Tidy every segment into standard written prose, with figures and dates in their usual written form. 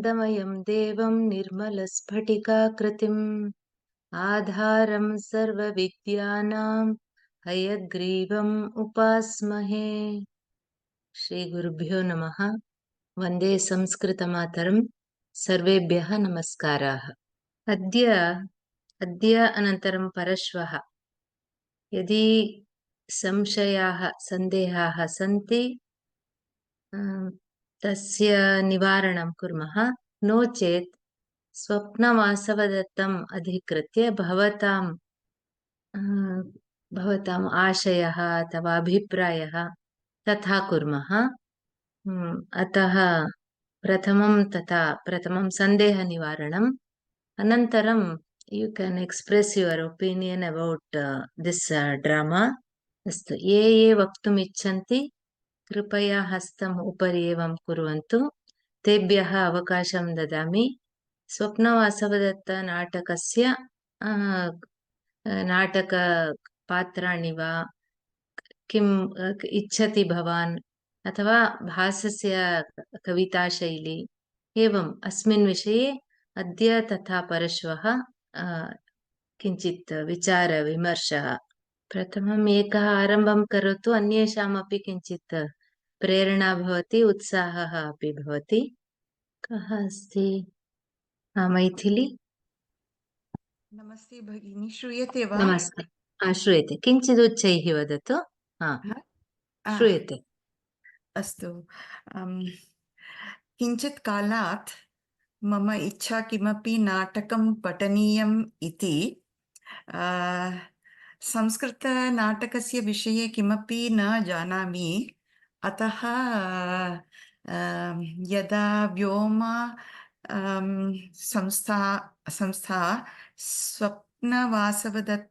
ज्ञानानन्दमयं देवं निर्मलस्फटिकाकृतिम् आधारं सर्वविद्यानां हयग्रीवम् उपास्महे। श्रीगुरुभ्यो नमः। वन्दे संस्कृतमातरं। सर्वेभ्यः नमस्काराः। अद्य अनन्तरं परश्वः यदि संशयाः सन्देहाः सन्ति तस्य निवारणं कुर्मः। नो चेत् स्वप्नवासवदत्तम् अधिकृत्य भवताम् आशयः अथवा अभिप्रायः तथा कुर्मः। अतः प्रथमं सन्देहनिवारणम्, अनन्तरं you can express your opinion about this drama. अस्तु, ये वक्तुम् इच्छन्ति कृपया हस्तम् उपरि एवं कुर्वन्तु। तेभ्यः अवकाशं ददामि। स्वप्नवासवदत्त नाटकस्य नाटकपात्राणि वा किम् इच्छति भवान्, अथवा भासस्य कविताशैली, एवम् अस्मिन् विषये अद्य तथा परश्वः किञ्चित् विचारविमर्शः। प्रथमम् एकः आरम्भं करोतु, अन्येषामपि किञ्चित् प्रेरणा भवति, उत्साहः अपि भवति। कः अस्ति? मैथिली। नमस्ते भगिनी, श्रूयते वा? नमस्ते। श्रूयते। किञ्चित् उच्चैः वदतु। श्रूयते। अस्तु। किञ्चित् कालात् मम इच्छा किमपि नाटकं पठनीयम् इति। संस्कृतनाटकस्य विषये किमपि न जानामि, अतः यदा व्योमा संस्था स्वप्नवासवदत्त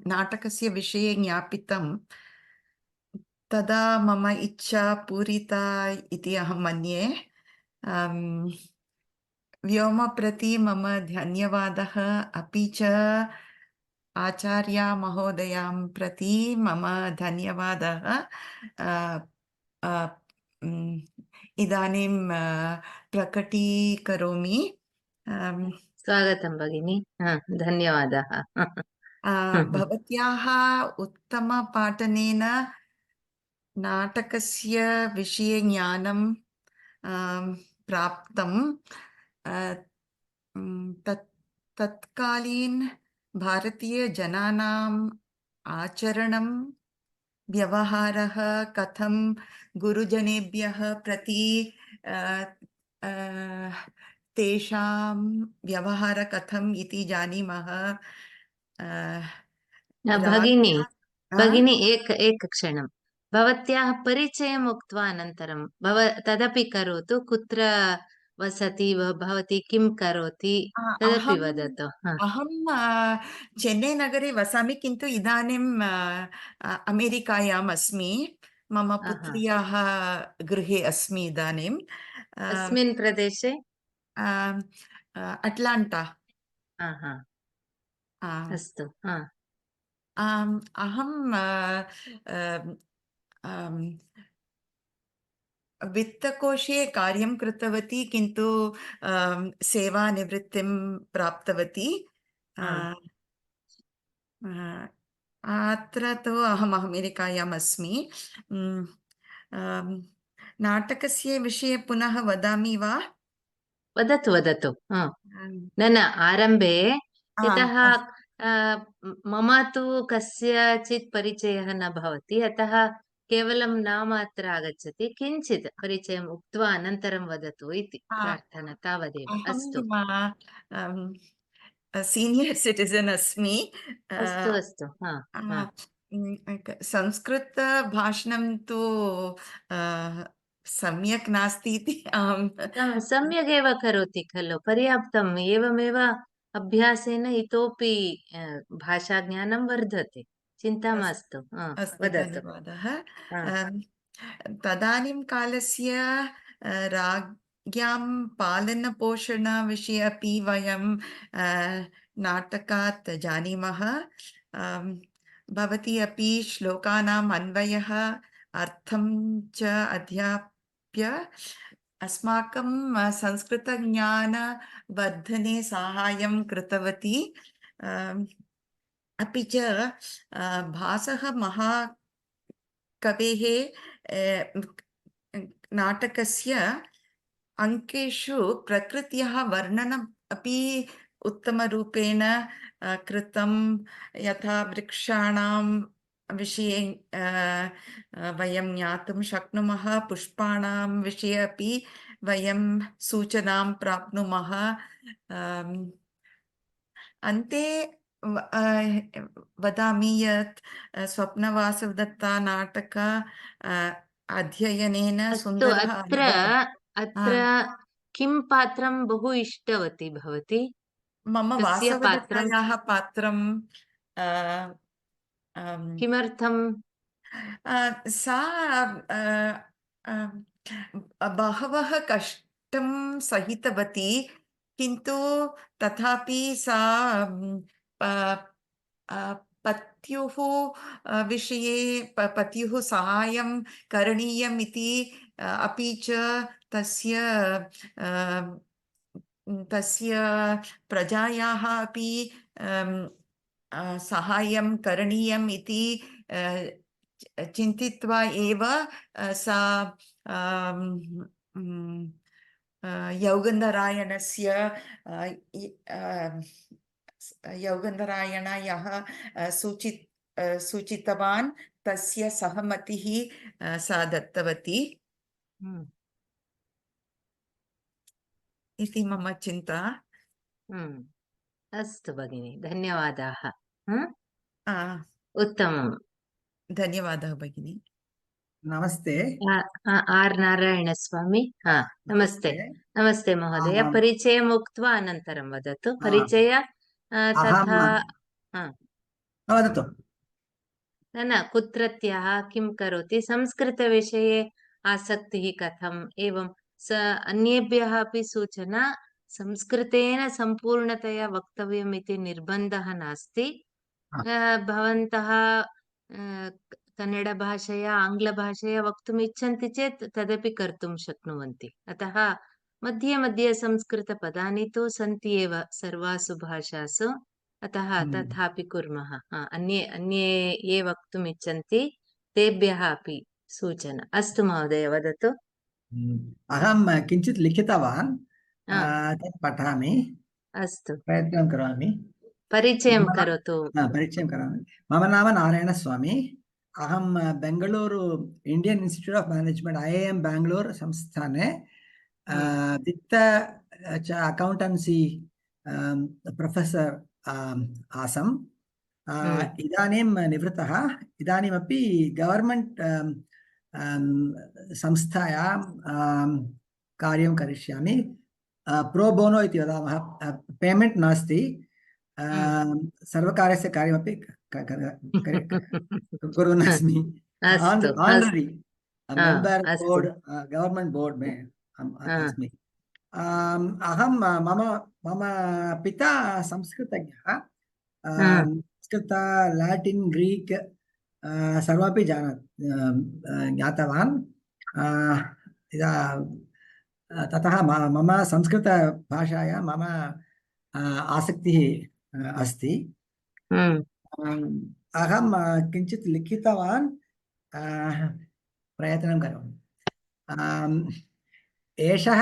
नाटकस्य विषये ज्ञापितं, तदा मम इच्छा पूरिता इति अहं मन्ये। व्योम प्रति मम धन्यवादः, अपि च आचार्या महोदयां प्रति मम धन्यवादः। इदानीं प्रकटीकरोमि। स्वागतं भगिनी। धन्यवादः। भवत्याः उत्तमपाठनेन नाटकस्य विषये ज्ञानं प्राप्तं। तत्कालीन भारतीयजनानाम् आचरणं, व्यवहारः कथं गुरुजनेभ्यः प्रति तेषां व्यवहारः कथम् इति जानीमः। भगिनी एकक्षणं, भवत्याः परिचयम् उक्त्वा अनन्तरं तदपि करोतु। कुत्र वसति भवती, किं करोति तदपि वदतु। अहं चेन्नैनगरे वसामि, किन्तु इदानीं अमेरिकायाम् अस्मि। मम पुत्र्याः गृहे अस्मि इदानीं। अस्मिन् प्रदेशे अट्लाण्टा। अस्तु। अहं वित्तकोशे कार्यं कृतवती, किन्तु सेवानिवृत्तिं प्राप्तवती। अत्र तु अहम् अमेरिकायाम् अस्मि। नाटकस्य विषये पुनः वदामि वा? वदतु। न आरम्भे, यतः मम तु कस्यचित् परिचयः न भवति, अतः केवलं नाम अत्र आगच्छति। किञ्चित् परिचयम् उक्त्वा अनन्तरं वदतु इति प्रार्थना, तावदेव। अस्तु। सीनियर् सिटिजन् अस्मि। अस्तु। संस्कृतभाषणं तु सम्यक् नास्ति इति सम्यगेव करोति खलु, पर्याप्तम्। एवमेव अभ्यासेन इतोपि भाषाज्ञानं वर्धते। चिन्ता मास्तु। अस्तु, वदतु। धन्यवादः। तदानीं कालस्य राज्ञां पालनपोषणविषये अपि वयं नाटकात् जानीमः। भवती अपि श्लोकानाम् अन्वयः, अर्थं च अध्याप्य अस्माकं संस्कृतज्ञानवर्धने साहाय्यं कृतवती। अपि च भासः महाकवेः नाटकस्य अङ्केषु प्रकृत्याः वर्णनम् अपि उत्तमरूपेण कृतं। यथा वृक्षाणां विषये वयं ज्ञातुं शक्नुमः, पुष्पाणां विषये अपि वयं सूचनां प्राप्नुमः। अन्ते वदामि यत् स्वप्नवासवदत्ता नाटक अध्ययनेन अस्तु, सुन्दरः अनुभवः। अत्र किं पात्रं बहु इष्टवती भवती? मम कस्य पात्रं? वासवदत्तायाः पात्रं किमर्थं? सा बहवः कष्टं सहितवती, किन्तु तथापि सा पत्युः विषये पत्युः साहाय्यं करणीयम् इति, अपि च तस्य तस्य प्रजायाः अपि साहाय्यं करणीयम् इति चिन्तित्वा एव सा यौगन्धरायणस्य यौगन्धरायण यः सूचितवान् तस्य सहमतिः सा दत्तवती इति मम चिन्ता। अस्तु भगिनी, धन्यवादाः। उत्तमम्। धन्यवादः भगिनी। नमस्ते। आर् नारायणस्वामी। नमस्ते। नमस्ते महोदय, परिचयम् उक्त्वा अनन्तरं वदतु। परिचय तथा वदतु। न कुत्रत्यः, किं करोति, संस्कृतविषये आसक्तिः कथम्, एवं अन्येभ्यः अपि सूचना। संस्कृतेन सम्पूर्णतया वक्तव्यम् इति निर्बन्धः नास्ति। भवन्तः कन्नडभाषया आङ्ग्लभाषया वक्तुम् इच्छन्ति चेत् तदपि कर्तुं शक्नुवन्ति। अतः मध्ये मध्ये संस्कृतपदानि तु सन्ति एव सर्वासु भाषासु, अतः तथापि कुर्मः। अन्ये ये वक्तुम् इच्छन्ति तेभ्यः अपि सूचना। अस्तु महोदय, वदतु। अहं किञ्चित् लिखितवान्, तत् पठामि। अस्तु, प्रयत्नं करोमि। परिचयं करोतु। परिचयं करोमि। मम नाम नारायणस्वामी। अहं Bengaluru Indian institute of management IIM Bengaluru संस्थाने वित्त च अकौण्टेन्सि प्रोफेसर् आसम्। इदानीं निवृत्तः। इदानीमपि गवर्मेण्ट् संस्थायां कार्यं करिष्यामि। प्रो बोनो इति वदामः, पेमेण्ट् नास्ति। सर्वकारस्य कार्यमपि कुर्वन् अस्मि। आनररी मेम्बर् बोर्ड्, गवर्मेण्ट् बोर्ड् मे अस्मि। अहं मम पिता संस्कृतज्ञः। संस्कृत, लाटिन्, ग्रीक् सर्वमपि ज्ञातवान्। ततः मम संस्कृतभाषायां मम आसक्तिः अस्ति। अहं किञ्चित् लिखितवान्, प्रयत्नं करोमि। एषः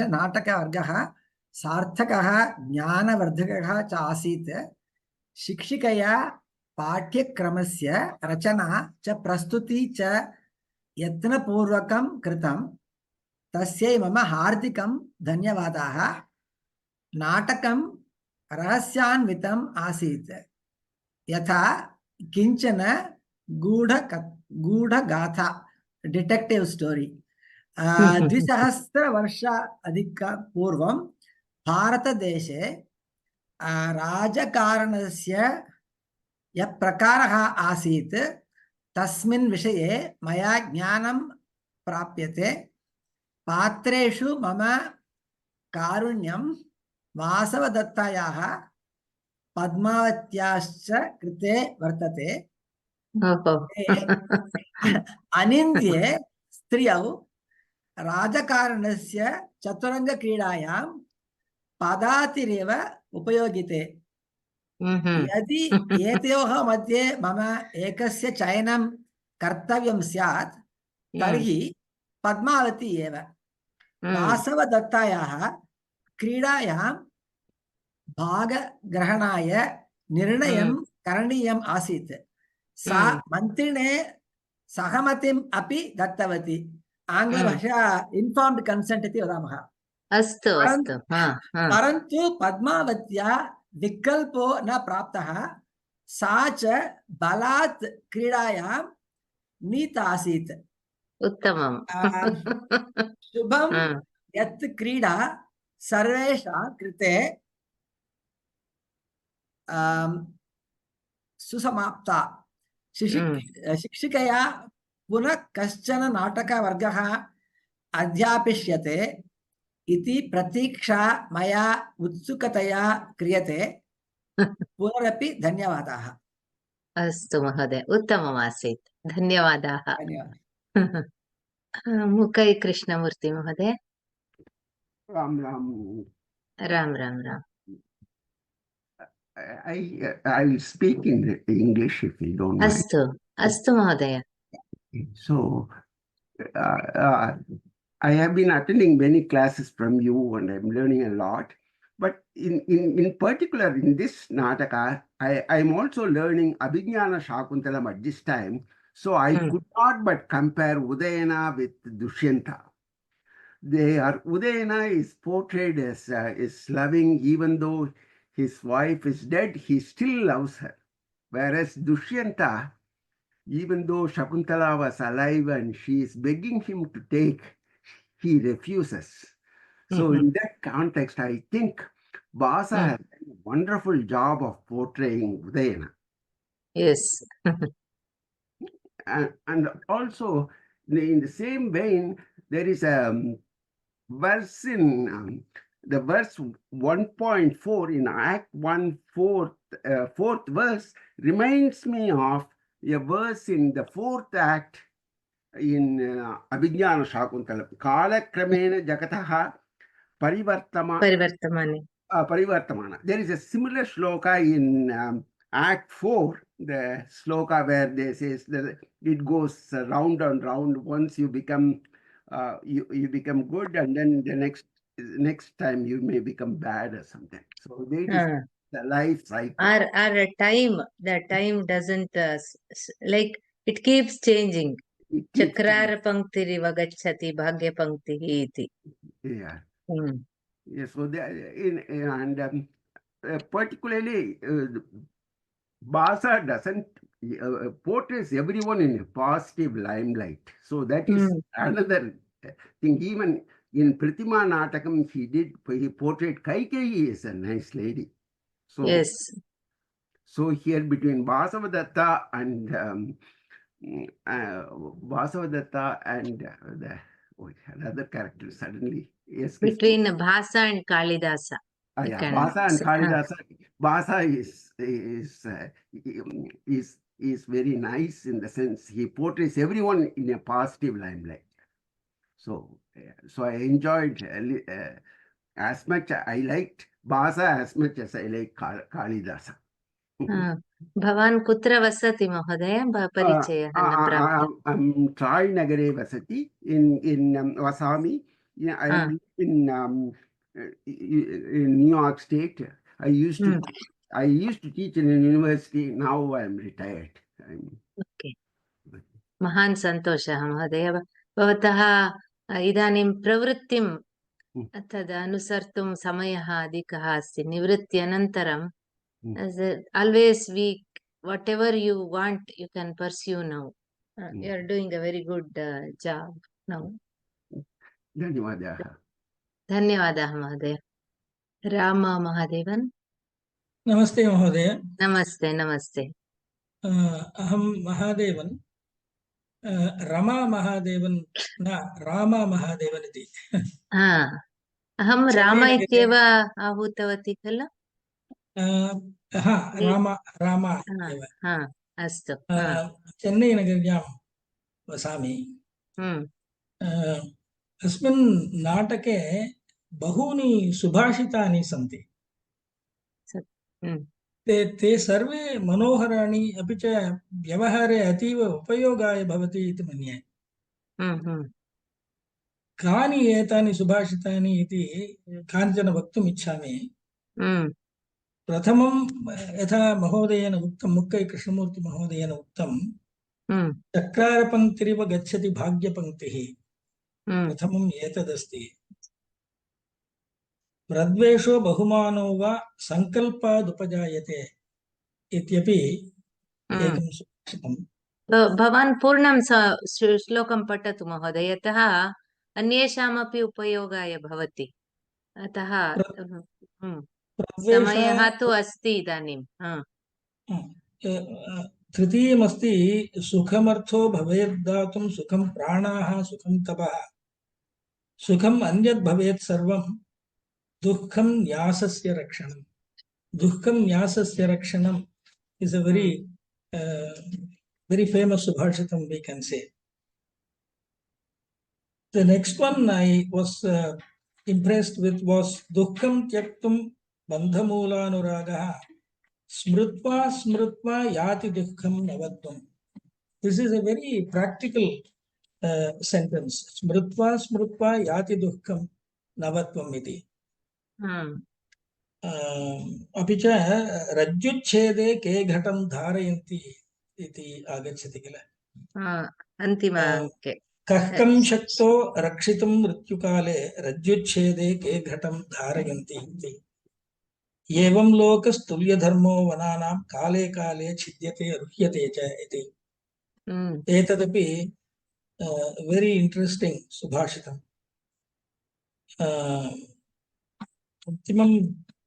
नाटकवर्गः सार्थकः ज्ञानवर्धकः च आसीत्। शिक्षिकया पाठ्यक्रमस्य रचना च प्रस्तुति च यत्नपूर्वकं कृतं। तस्यै मम हार्दिकं धन्यवादाः। नाटकं रहस्यान्वितम् आसीत्, यथा किञ्चन गूढगाथा, डिटेक्टिव् स्टोरी। 200 वर्षाधिकपूर्वं भारतदेशे राजकारणस्य यः प्रकारः आसीत् तस्मिन् विषये मया ज्ञानं प्राप्यते। पात्रेषु मम कारुण्यं वासवदत्तायाः पद्मावत्याश्च कृते वर्तते। अनिन्द्ये स्त्रियौ राजकारणस्य चतुरङ्गक्रीडायां पदातिरेव उपयोगिते। यदि एतयोः मध्ये मम एकस्य चयनं कर्तव्यं स्यात् तर्हि पद्मावती एव। वासवदत्तायाः क्रीडायां भागग्रहणाय निर्णयं करणीयम् आसीत्। सा मन्त्रिणे सहमतिम् अपि दत्तवती। आङ्ग्लभाषा इन्फार्म्ड् कन्सेण्ट् इति वदामः। अस्तु अस्तु परन्तु पद्मावत्या विकल्पो न प्राप्तः। सा च बलात् क्रीडायां नीता आसीत्। उत्तमम्। शुभं यत् क्रीडा सर्वेषां कृते सुसमाप्ता। शिक्षिकया पुनः कश्चन नाटकवर्गः अध्यापिष्यते इति प्रतीक्षा मया उत्सुकतया क्रियते। पुनरपि धन्यवादाः। अस्तु महोदय, उत्तममासीत्, धन्यवादाः। धन्यवादः। मुकै कृष्णमूर्ति महोदय। Ram Ram. Ram Ram Ram. I will speak in English if you don't mind. अस्तु अस्तु महोदय। So I have been attending many classes from you and I'm learning a lot. But in particular in this Nataka, I'm also learning Abhignana Shakuntalam at this time. So I could not but compare Udayana with Dushyanta. Udayana is portrayed as is loving, even though his wife is dead, he still loves her. Whereas Dushyanta, even though Shakuntala was alive and she is begging him to take, he refuses. So in that context, I think Basa has done a wonderful job of portraying Udayana. Yes. And also, in the same vein, there is a verse in the verse 1.4 in Act 1, fourth verse reminds me of a verse in the fourth act in Abhignana Shakuntala. Kala Kramena Jakataha Parivartamana. There is a similar shloka in Act 4, the shloka where they says that it goes round and round. Once you become you become good, and then the next time you may become bad or something. So there is the life cycle. Our time, the time doesn't like it keeps changing. Chakrar panktiriva gacchati bhagya panktihi iti. Yeah. Yes. So and particularly Basa doesn't portrays everyone in a positive limelight. So that is another thing. Even in Pratima Natakam, he portrayed Kaikeyi as a nice lady. So, yes. So here between Vasavadatta and another character suddenly. Yes. Between Bhasa and Kalidasa. Basa and Kalidasa. Basa is very nice in the sense he portrays everyone in a positive limelight. So I enjoyed as much. I liked Basa as much as I like Kalidasa. Bhavan kutra vasati mahodaya paricayah prapta? I'm Troy Nagare Vasati in Vasami. Yeah, I live in New York State. I used to teach in a university. Now I'm retired. Okay. Mahan santosha Mahodaya. Bhavataha idanim pravrittim तदनुसर्तुं समयः अधिकः अस्ति निवृत्त्यनन्तरं always whatever you want you can pursue now. You are doing a very good job now. धन्यवादाः महोदय. रामा महादेवन. नमस्ते महोदय. नमस्ते. अहं महादेवन, रमा महादेवन न रामा महादेवन इति. अहं राम इत्येव आहूतवती खलु. रामा एव. अस्तु. चेन्नैनगर्यां वसामि. अस्मिन् नाटके बहूनि सुभाषितानि सन्ति। हम्म, ते सर्वे मनोहराणि अपि च व्यवहारे अतीव उपयोगाय भवति इति मन्ये। हम्म, कानि एतानि सुभाषितानि इति कानिचन वक्तुम् इच्छामि। हम्म, प्रथमं यथा महोदयेन उक्तं, मुक्कै कृष्णमूर्ति महोदयेन उक्तं, हम्म, चक्रारपङ्क्तिरिव गच्छति भाग्यपङ्क्तिः। हम्म, प्रथमम् एतदस्ति। प्रद्वेषो बहुमानो वा सङ्कल्पादुपजायते इत्यपि हम्म। एकं सुभाषितम्। भवान् पूर्णं श्लोकं पठतु महोदय, यतः अन्येषामपि उपयोगाय भवति, अतः प्रद्वेषः समयः तु अस्ति इदानीं। तृतीयमस्ति सुखमर्थो भवेद्दातुं सुखं प्राणाः सुखं तपः सुखम् अन्यद् भवेत् सर्वं दुःखं न्यासस्य रक्षणम्। दुःखं न्यासस्य रक्षणम् is a very famous subhashitam, we can say. The next one I was impressed with was Dukkham Tyaktum Bandhamoolanuragaha Smrutva Smrutva Yati Dukkham Navadvam. This is a very practical sentence. Smrutva Smrutva Yati Dukkham Navatvam iti. अपि च रज्जुच्छेदे के घटं धारयन्ति इति आगच्छति किल। अन्तिम अंके कः कं शक्तो रक्षितुं मृत्युकाले रज्जुच्छेदे के घटं धारयन्ति इति। एवं लोकस्तुल्यधर्मो वनानां काले काले छिद्यते रुह्यते च इति। एतदपि वेरी इंट्रेस्टिंग सुभाषितम्। अन्तिमं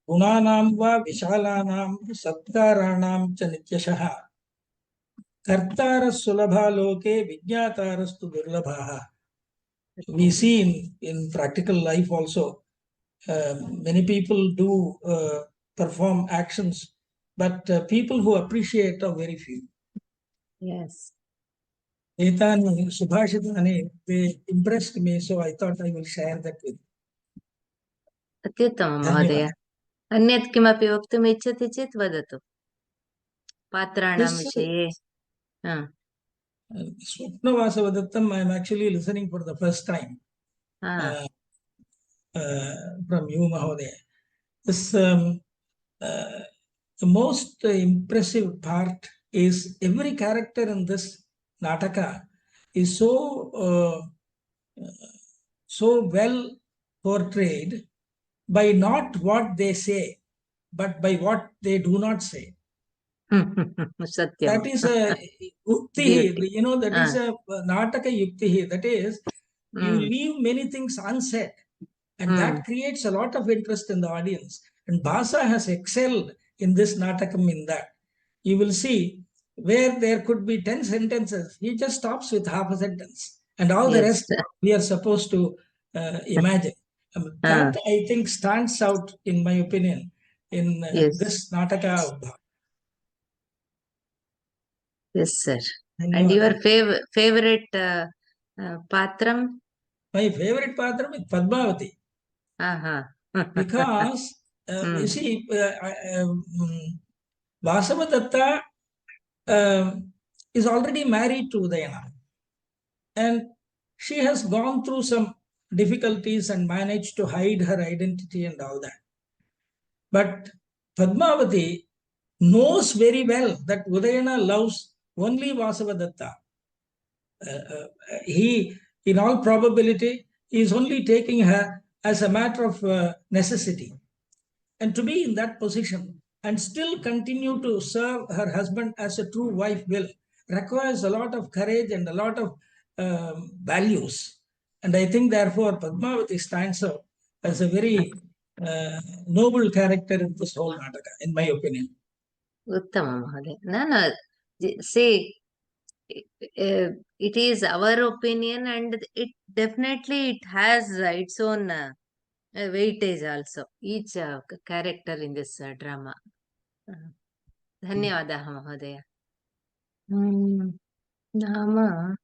गुणानां वा विशालानां सत्काराणां च नित्यशः कर्तारः सुलभा लोके विज्ञातारस्तु दुर्लभाः. We see in practical life also many people do perform actions, but people who appreciate are very few. Yes. एतानि सुभाषितानि they impressed me, so I thought I will share that with you. अत्युत्तमं महोदय। अन्यत् किमपि वक्तुम् इच्छति चेत् वदतु, पात्राणां विषये। Swapnavasavadatam I am actually listening for the first time from you, Mahodaya. This the most impressive part is every character in this Nataka is so well portrayed by not what they say, but by what they do not say. That is a yukti, you know, that is a Nataka yukti. That is, you leave many things unsaid, and that creates a lot of interest in the audience. And Bhasa has excelled in this Natakam in that. You will see where there could be 10 sentences, he just stops with half a sentence, and all the rest we are supposed to imagine. That I think stands out, in my opinion, in this Nataka. Yes, sir. And your favorite patram? My favorite patram is Padmavati. Because you see, Vasavadatta is already married to Udayana, and she has gone through some difficulties and managed to hide her identity and all that. But Padmavati knows very well that Udayana loves only Vasavadatta. He, in all probability, is only taking her as a matter of necessity. And to be in that position and still continue to serve her husband as a true wife will requires a lot of courage and a lot of values. And I think therefore Padmavati stands out as a very noble character in this whole Nataka, in my opinion. Uttama Mahoday. No, see, it is our opinion, and it definitely it has its own weightage also, each character in this drama. धन्यवादाः महोदय। नाम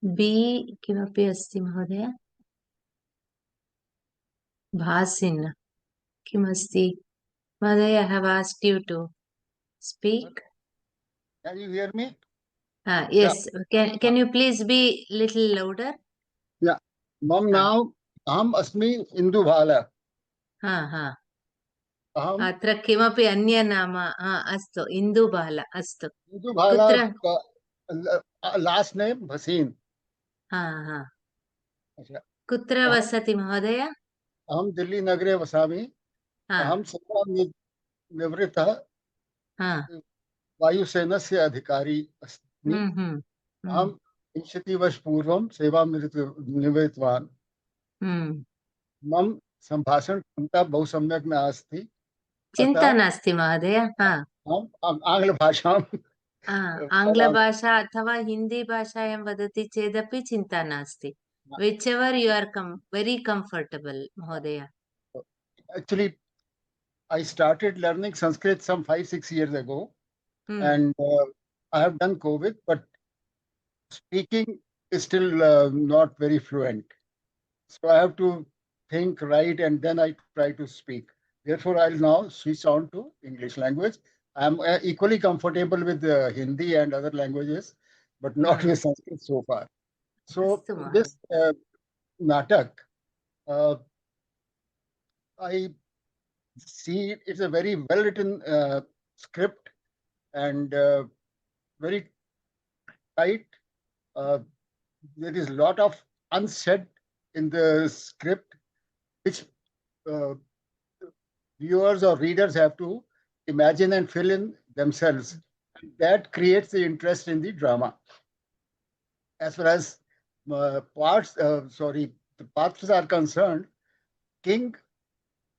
B किमपि अस्ति महोदय? भासिन् किमस्ति? महोदय, I have asked you to speak. Can you hear me? Yes. Can you please be little louder? Yeah. Mom, now aham asmi Indubala. हा. Aham अत्र किमपि अन्यनाम अस्तु, इन्दुबाला, अस्तु. Indubala. कुत्र? Last name Bhasin. हा. अच्छा. कुत्र वसति महोदय? अहम दिल्ली नगरे वसामि. अहम सेवानिवृत्तः वायुसेनस्य अधिकारी अस्मि. अहम 20 वर्ष पूर्वं सेवां निवृत्तवान्. मम संभाषण क्षमता बहु सम्यक् नास्ति. चिन्ता नास्ति महोदय. आङ्ग्लभाषां आङ्ग्लभाषा अथवा हिन्दी भाषायां वदति चेदपि चिन्ता नास्ति. Whichever you are very comfortable, Mahodaya. Actually, I started learning Sanskrit some 5-6 years ago, and I have done COVID, but speaking is still not very fluent. So I have to think, write, and then I try to speak. Therefore, I'll now switch on to English language. I'm equally comfortable with Hindi and other languages, but not with Sanskrit so far. So this natak, I see it's a very well written script and very tight. There is a lot of unsaid in the script, which viewers or readers have to imagine and fill in themselves. That creates the interest in the drama. As far as the paths are concerned, King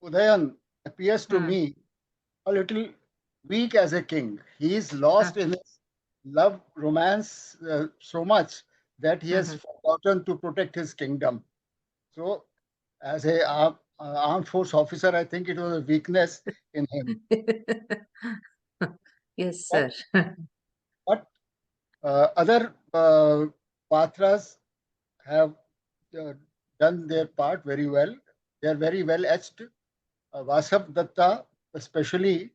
Udayan appears to me a little weak as a king. He is lost in his love romance so much that he has forgotten to protect his kingdom. So, as a armed force officer, I think it was a weakness in him. Yes, sir. But other patras have done their part very well. They are very well etched. Vasav Datta, especially,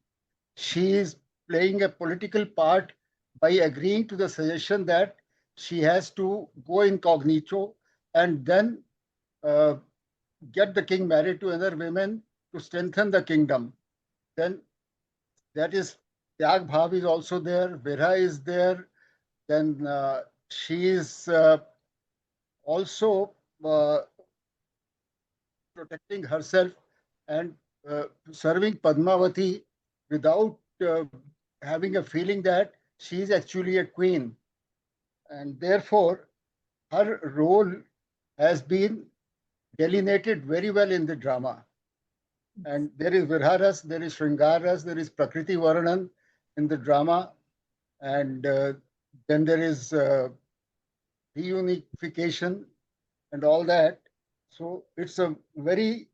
she is playing a political part by agreeing to the suggestion that she has to go incognito and then get the king married to other women to strengthen the kingdom. Then that is Tyag Bhav is also there, Virha is there. Then she is also protecting herself and serving Padmavati without having a feeling that she is actually a queen. And therefore, her role has been delineated very well in the drama. And there is Virharas, there is Shringaras, there is Prakriti Varanan in the drama. And then there is reunification and all that. So it's a very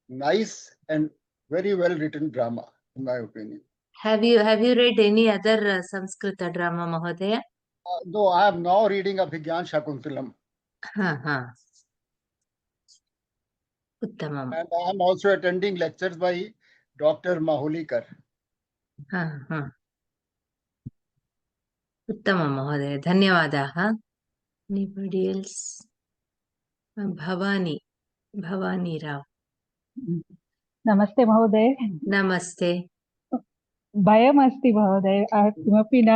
nice and very well written drama, in my opinion. Have you read any other Sanskrita drama, Mahodaya? No, I am now reading Abhigyan Shakuntalam. Uttamam. And I am also attending lectures by Dr. Mahulikar. Uttamam, Mahodaya. Dhanyavadaha. Anybody else? Bhavani Rao. नमस्ते महोदय. नमस्ते. भयमस्ति महोदय. किमपि न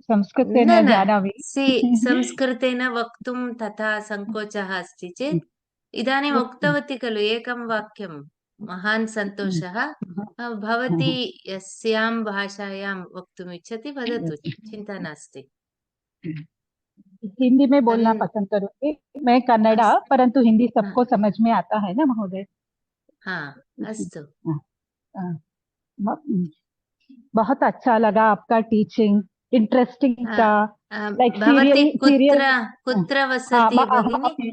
संस्कृतेन जानामि. संस्कृतेन वक्तुं तथा सङ्कोचः अस्ति चेत् इदानीम् उक्तवती खलु एकं वाक्यं. महान् सन्तोषः. भवती यस्यां भाषायां वक्तुम् इच्छति वदतु, चिन्ता नास्ति. हिंदी में बोलना पसंद करूंगी. मैं कन्नड़ा, परंतु हिंदी सबको समझ में आता है ना महोदय. हाँ, अस्तु. बहुत अच्छा लगा आपका टीचिंग, इंटरेस्टिंग था. भवती कुत्र वसति भगिनी?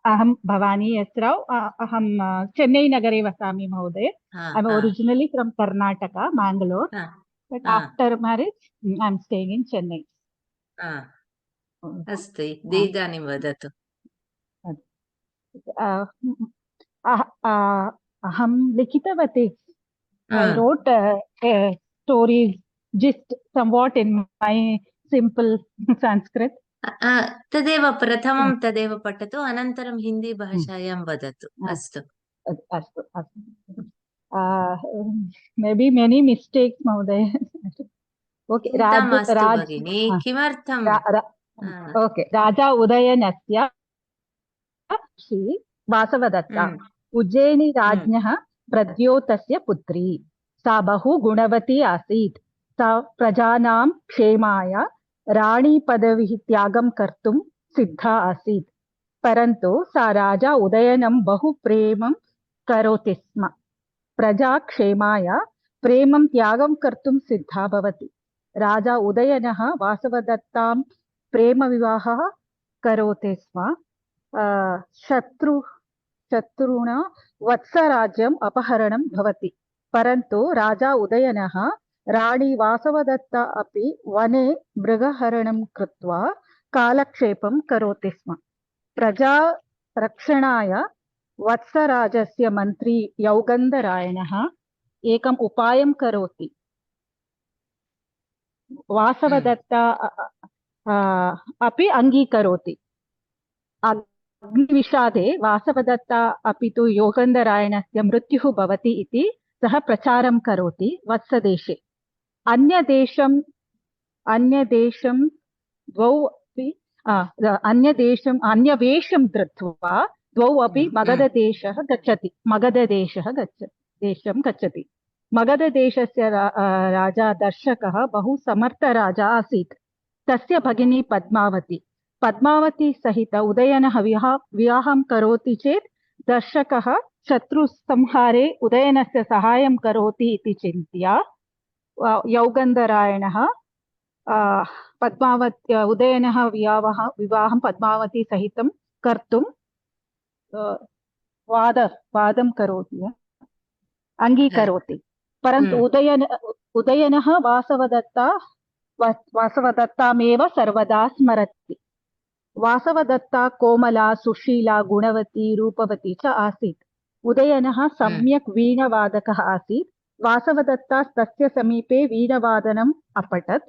अहं भवानी यस्राव. अहं चेन्नई नगरे वसामि महोदय. I am originally from Karnataka, Mangalore, but after marriage I am staying in Chennai. अस्तु इदानीं वदतु। अहं लिखितवती I Ah. wrote stories just somewhat in my simple Sanskrit. तदेव प्रथमं तदेव पठतु, अनन्तरं हिन्दी भाषायां वदतु। अस्तु अस्तु अस्तु maybe many mistakes महोदय. Okay, चिन्ता मास्तु भगिनी, किमर्थं? Okay, राजा उदयनस्य श्री वासवदत्ता उज्जयिनी राज्ञः प्रद्योतस्य पुत्री। सा बहु गुणवती आसीत्। सा प्रजानां क्षेमाय राणीपदवीं त्यागं कर्तुं सिद्धा आसीत्। परन्तु सा राजा उदयनं बहु प्रेमं करोति स्म। प्रजाक्षेमाय प्रेमं त्यागं कर्तुं सिद्धा भवति। राजा उदयनः वासवदत्तां प्रेमविवाहः करोति स्म। शत्रुणा वत्सराज्यम् अपहरणं भवति। परन्तु राजा उदयनः राणी वासवदत्ता अपि वने मृगहरणं कृत्वा कालक्षेपं करोति स्म। प्रजारक्षणाय वत्सराजस्य मन्त्री यौगन्धरायणः एकम् उपायं करोति। वासवदत्ता अपि अङ्गीकरोति। अग्निविषादे वासवदत्ता अपि तु योगन्धरायणस्य मृत्युः भवति इति सः प्रचारं करोति वत्सदेशे। अन्यदेशं अन्यवेषं धृत्वा द्वौ अपि मगधदेशं गच्छति। मगधदेशस्य राजा दर्शकः बहु समर्थराजा आसीत्। तस्य भगिनी पद्मावती सहित उदयनः विवाहं करोति चेत् दर्शकः शत्रुसंहारे उदयनस्य सहायं करोति इति चिन्त्य यौगन्धरायणः उदयनः विवाहं पद्मावती सहितं कर्तुं वादं करोति, अङ्गीकरोति। परन्तु उदयनः वासवदत्तामेव सर्वदा स्मरति। वासवदत्ता कोमला, सुशीला, गुणवती, रूपवती च आसीत्। उदयनः सम्यक् वीणवादकः आसीत्। वासवदत्ता तस्य समीपे वीणवादनम् अपठत्।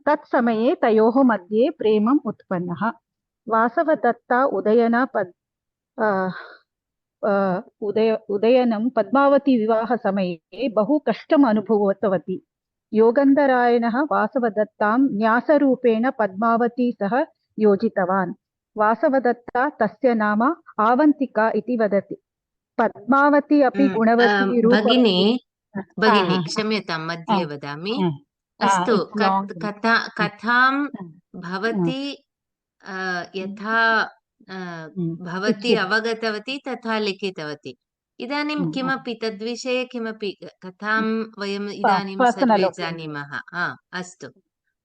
तत्समये तयोः मध्ये प्रेमम् उत्पन्नः। वासवदत्ता उदयनं पद्मावती विवाहसमये बहु कष्टम् अनुभूतवती। योगन्धरायणः वासवदत्तां न्यासरूपेण पद्मावती सह योजितवान्। वासवदत्ता तस्य नाम आवन्तिका इति वदति। पद्मावती अपि गुणवती भगिनी क्षम्यतां, मध्ये वदामि। अस्तु, कथां भवती यथा भवती अवगतवती तथा लिखितवती। इदानीं किमपि तद्विषये किमपि कथां वयम् इदानीं सर्वे जानीमः। अस्तु,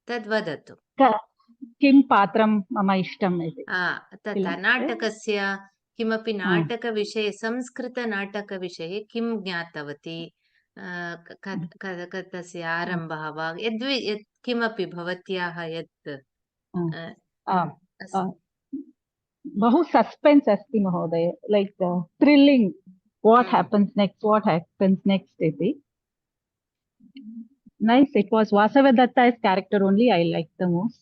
तद्वदतु। किं पात्रं मम इष्टम् इति? तथा नाटकस्य किमपि नाटकविषये, संस्कृतनाटकविषये किं ज्ञातवती? तस्य आरम्भः वा यत् किमपि भवत्याः यत् बहु सस्पेन्स् अस्ति महोदय, लैक् थ्रिल्लिङ्ग्, वाट् हेपन्स् नेक्स्ट् इति। Nice, it was Vasavadatta's character only I liked the most.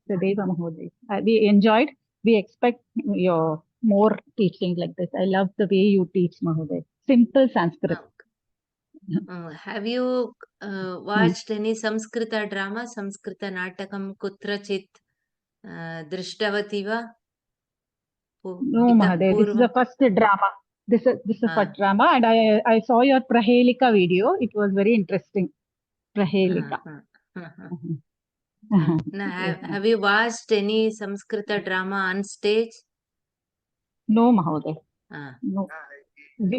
Sadeva Mahoday. We enjoyed. We expect your more teaching like this. I love the way you teach, Mahoday. Simple Sanskrit. Have you watched any Samskrita drama, Samskrita natakam kutrachit drishtavati va? No, Mahoday. This is the first drama. This is first drama, and I saw your Prahelika video. It was very interesting. Prahelika. Now, have you watched any Samskrita drama on stage? No, Mahoday. No.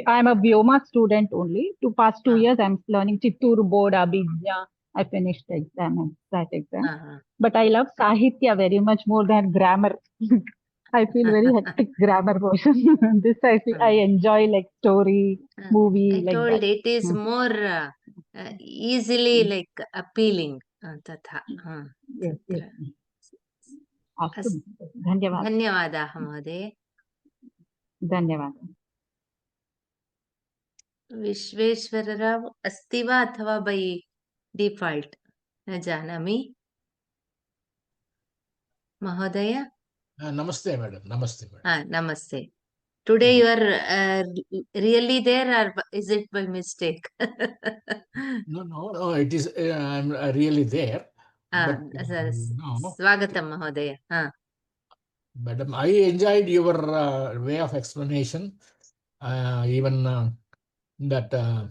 I am a Vyoma student only. Past 2 years, I am learning Chittoor board, Abhijna. I finished the exam, that exam. But I love Sahitya very much more than grammar. I feel very hectic grammar portion. This I enjoy like story, movie. I told it is more easily like appealing. तथा Yes, तत्र yes. अस्तु अस् महोदय। धन्यवादः। धन्यवादाः महोदय। धन्यवादः। विश्वेश्वरराव अस्ति वा अथवा बै डिफाल्ट् न जानामि महोदय। Namaste, madam. Namaste, madam. नमस्ते। Today you are really there, or is it by mistake? No, it is, I'm really there. But no, स्वागतं महोदय। madam, I enjoyed your way of explanation. Even that the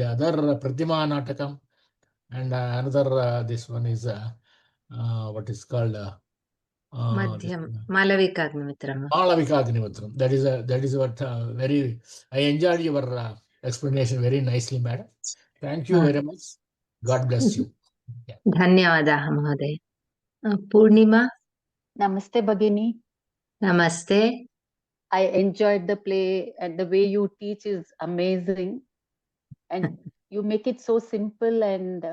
other Pratima Natakam and another this one is what is called मध्यम मालविकाग्निमित्रम्। Malavikagnimutram. That is what very I enjoyed your explanation very nicely, madam. Thank you very much. God bless you. Yeah. धन्यवादाः महोदय। पूर्णिमा। Namaste, Bhagini. नमस्ते। I enjoyed the play and the way you teach is amazing. And you make it so simple and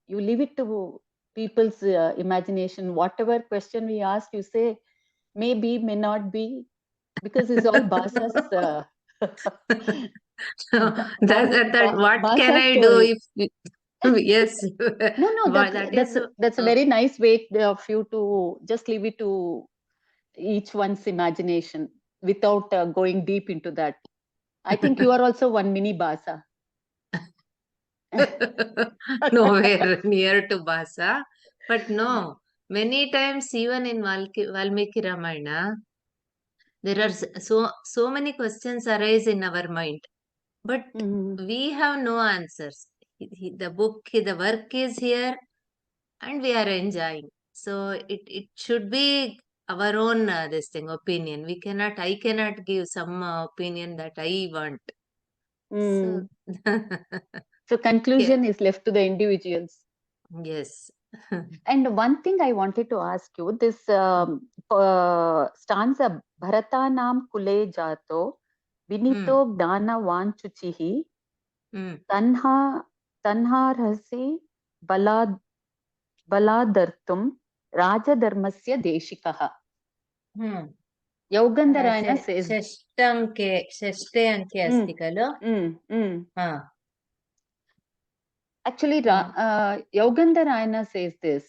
you leave it to people's imagination. Whatever question we ask, you say, maybe, may not be, because it's all Basa's. What can I do if? Yes. No, that's a very nice way of you to just leave it to each one's imagination without going deep into that. I think you are also one mini Basa. Nowhere near to Basa, but no, many times even in Valmiki Ramayana, there are so many questions arise in our mind, but we have no answers. The work is here, and we are enjoying. So it should be our own this thing opinion. I cannot give some opinion that I want. So conclusion is left to the individuals. Yes. And one thing I wanted to ask you, this stanza, Bharatanam kule jato, vinito gnana vanchuchihi, tanharhasi baladartum, rajadharmasya deshikaha. Yogandarayana says... षष्ठे अंके अस्ति खलु? Actually, Yogandarayana says this.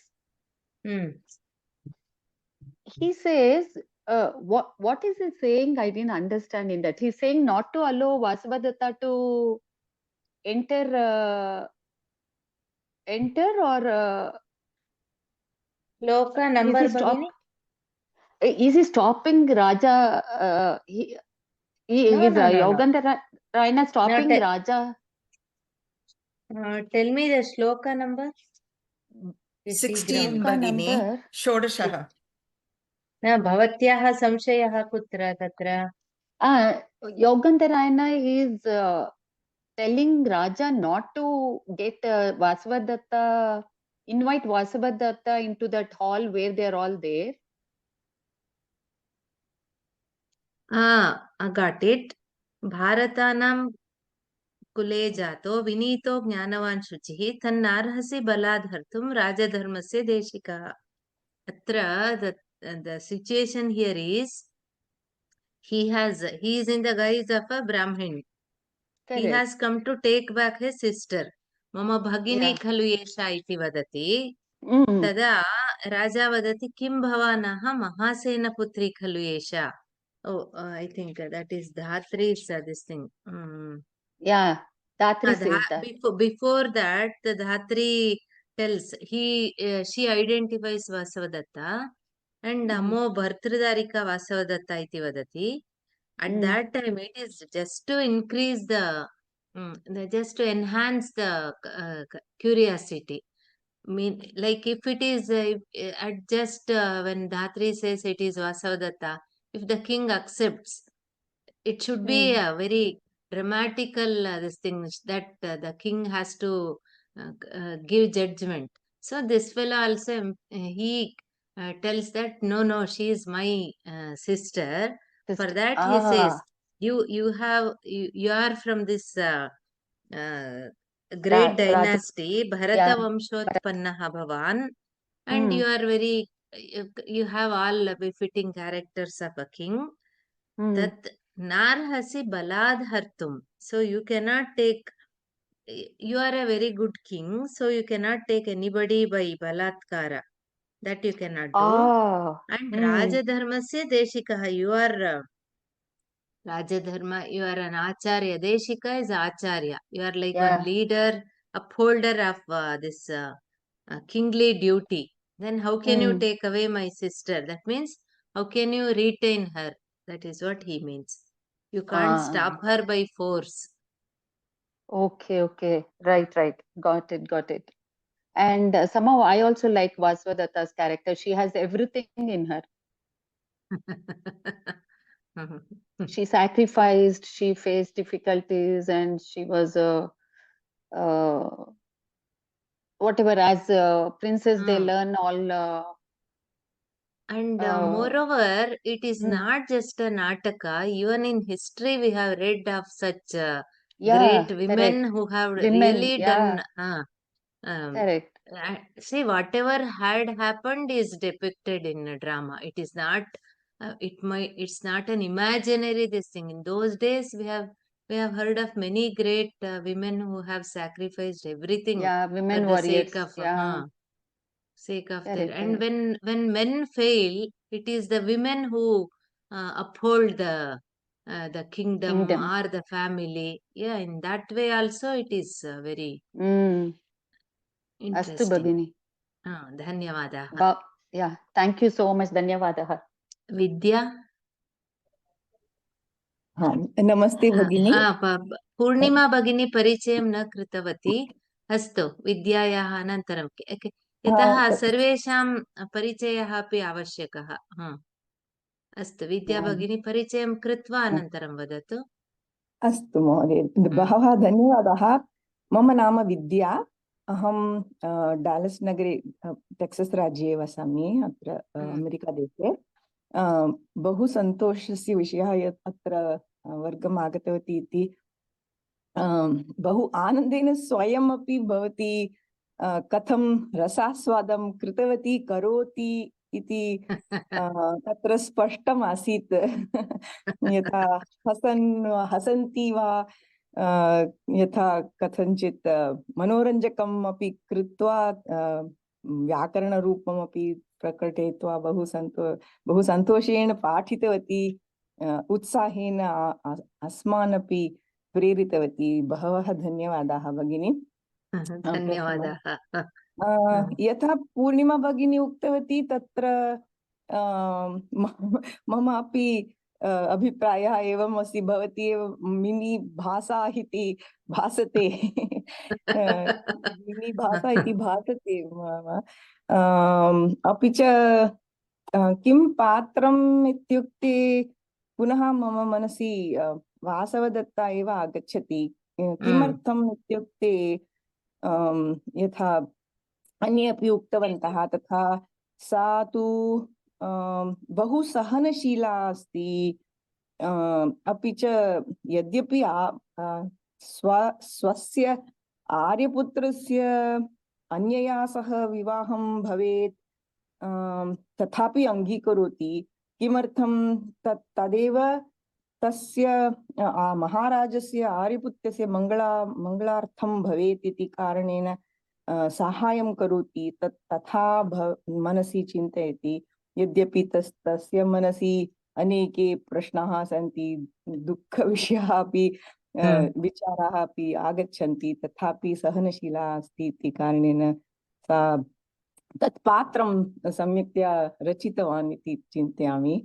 He says, what is he saying? I didn't understand in that. He's saying not to allow Vasavadatta to enter or... Loka number is he stopping Raja? Yogandarayana stopping Raja. Tell me the shloka number. 16 Bhagini. Shodashaha. Bhavatyaha samshayah kutra tatra. Yogandarayana is telling Raja not to get Vasavadatta, invite Vasavadatta into that hall where they are all there. I got it. Bharatanam kule jato vinito jnanavan shuchihi tannarhasi baladhartum rajadharmasya deshika. Atra the situation here is he is in the guise of a Brahmin. Correct. He has come to take back his sister. Mama bhagini khalu yesha iti vadati. Tada Raja vadati kim bhavanaha mahasena putri khalu yesha. Oh, I think that is Dhatri's this thing. Yeah, Dhatri says that. Before that, the Dhatri tells she identifies Vasavadatta and Namo Bhartradarika Vasavadatta iti vadati. At that time, it is just to increase just to enhance the curiosity. Like if it is at just when Dhatri says it is Vasavadatta, if the king accepts, it should be a very dramatical this thing that the king has to give judgment. So this fellow also he tells that no, she is my sister. For that he says you are from this great Raja. dynasty, Bharata Yeah. Vamshottpannaha bhavan, and you are very, you have all befitting characters of a king. Tat narhasi balad hartum. So you cannot take, you are a very good king, so you cannot take anybody by balatkara. That you cannot do. And Rajadharmasya Deshikaha, you are Rajadharma, you are an Acharya. Deshika is Acharya. You are like one leader, upholder of this kingly duty. Then how can you take away my sister? That means, how can you retain her? That is what he means. You can't stop her by force. Okay, okay. Right, right. Got it. And somehow I also like Vaswadatta's character. She has everything in her. She sacrificed, she faced difficulties, and she was whatever, as princess they learn all. And moreover, it is not just a nataka. Even in history, we have read of such great women who have really done. Correct. See, whatever had happened is depicted in a drama. It is not. It's not an imaginary this thing. In those days, we have heard of many great women who have sacrificed everything Women for the warriors. sake of Correct, their. And when men fail, it is the women who uphold the kingdom or the family. Yeah, in that way also it is very Astu interesting. Bhagini. Dhanyavadah. Yeah, thank you so much. Dhanyavadah. Vidya. नमस्ते भगिनी. पूर्णिमा भगिनी परिचयं न कृतवती. अस्तु, विद्यायाः अनन्तरं, यतः सर्वेषां परिचयः अपि आवश्यकः. अस्तु, विद्या भगिनी परिचयं कृत्वा अनन्तरं वदतु. अस्तु महोदय, बहवः धन्यवादाः. मम नाम विद्या. अहं डालस् नगरे टेक्सस् राज्ये वसामि, अत्र अमेरिकादेशे. बहु सन्तोषस्य विषयः यत् अत्र वर्गम् आगतवती इति. बहु आनन्देन स्वयमपि भवती कथं रसास्वादं कृतवती करोति इति तत्र स्पष्टम् आसीत्. यथा हसन्ति वा, यथा कथञ्चित् मनोरञ्जकम् अपि कृत्वा व्याकरणरूपमपि प्रकटयित्वा बहु सन्तोषेण पाठितवती, उत्साहेन अस्मान् अपि प्रेरितवती. बहवः धन्यवादाः भगिनी. धन्यवादाः. यथा पूर्णिमा भगिनी उक्तवती, तत्र मम अपि अभिप्रायः एवम् अस्ति. भवती एव मिनी भाषा इति भासते. मिनी भाषा इति भासते. अपि च किं पात्रम् इत्युक्ते पुनः मम मनसि वासवदत्ता एव आगच्छति. किमर्थम् इत्युक्ते यथा अन्ये अपि उक्तवन्तः, तथा सा तु बहु सहनशीला अस्ति. अपि च यद्यपि स्वस्य आर्यपुत्रस्य अन्यया सह विवाहं भवेत्, तथापि अङ्गीकरोति. किमर्थं तदेव तस्य महाराजस्य आर्यपुत्रस्य मङ्गलार्थं भवेत् इति कारणेन साहाय्यं करोति. तथा मनसि चिन्तयति. यद्यपि तस्य मनसि अनेके प्रश्नाः सन्ति, दुःखविषयाः अपि विचाराः अपि आगच्छन्ति, तथापि सहनशीला अस्ति इति कारणेन सा तत् पात्रं सम्यक्तया रचितवान् इति चिन्तयामि.